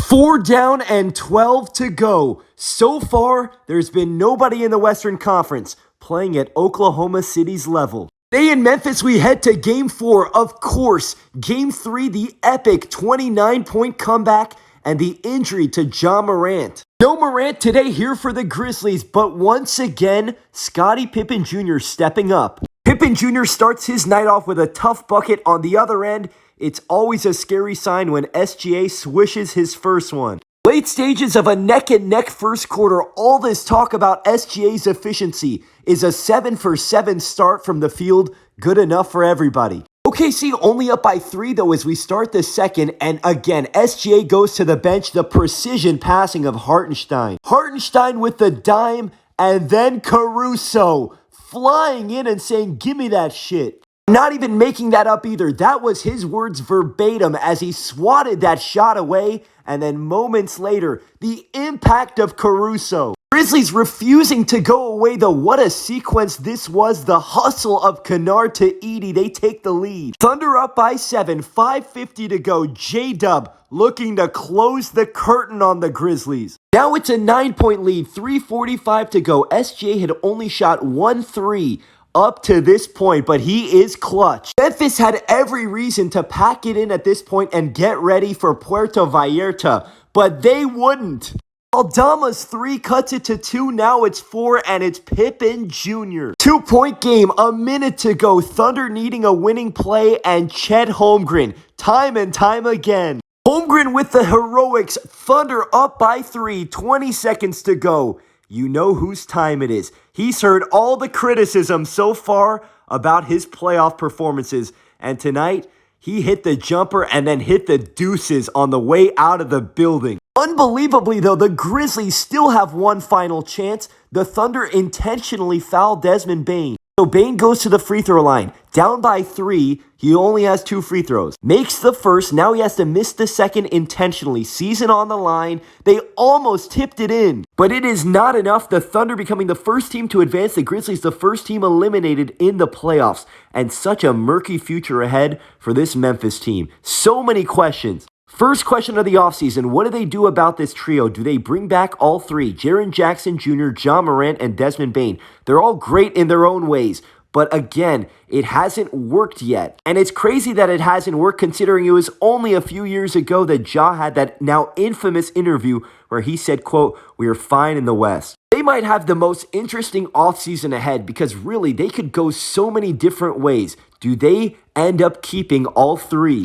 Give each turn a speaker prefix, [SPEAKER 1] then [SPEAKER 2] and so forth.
[SPEAKER 1] 4 down and 12 to go. So far, there's been nobody in the Western Conference playing at Oklahoma City's level. Today in Memphis, we head to Game 4, of course. Game 3, the epic 29-point comeback and the injury to Ja Morant. No Morant today here for the Grizzlies, but once again, Scottie Pippen Jr. stepping up. Pippen Jr. starts his night off with a tough bucket on the other end. It's always a scary sign when SGA swishes his first one. Late stages of a neck-and-neck first quarter, all this talk about SGA's efficiency. Is a 7 for 7 start from the field good enough for everybody? OKC only up by 3 though as we start the second, and again, SGA goes to the bench, the precision passing of Hartenstein. Hartenstein with the dime, and then Caruso flying in and saying, "Give me that shit." Not even making that up either. That was his words verbatim as he swatted that shot away. And then moments later, the impact of Caruso. Grizzlies refusing to go away though. What a sequence this was. The hustle of Kennard to Edey. They take the lead. Thunder up by 7. 5:50 to go. J-Dub looking to close the curtain on the Grizzlies. Now it's a 9-point lead. 3:45 to go. SGA had only shot 1 3 up to this point, but he is clutch. Memphis had every reason to pack it in at this point and get ready for Puerto Vallarta, but they wouldn't. Aldama's 3 cuts it to 2, now it's 4, and it's Pippen Jr. 2-point game, a minute to go. Thunder needing a winning play, and Chet Holmgren, time and time again. Holmgren with the heroics. Thunder up by 3, 20 seconds to go. You know whose time it is. He's heard all the criticism so far about his playoff performances. And tonight, he hit the jumper and then hit the deuces on the way out of the building. Unbelievably, though, the Grizzlies still have one final chance. The Thunder intentionally fouled Desmond Bane. So Bane goes to the free throw line. Down by 3, he only has 2 free throws. Makes the first, now he has to miss the second intentionally. Season on the line. They almost tipped it in. But it is not enough. The Thunder becoming the first team to advance. The Grizzlies the first team eliminated in the playoffs. And such a murky future ahead for this Memphis team. So many questions. First question of the offseason, what do they do about this trio? Do they bring back all 3? Jaren Jackson Jr., Ja Morant, and Desmond Bane. They're all great in their own ways. But again, it hasn't worked yet. And it's crazy that it hasn't worked considering it was only a few years ago that Ja had that now infamous interview where he said, quote, "We are fine in the West." They might have the most interesting offseason ahead because really they could go so many different ways. Do they end up keeping all 3?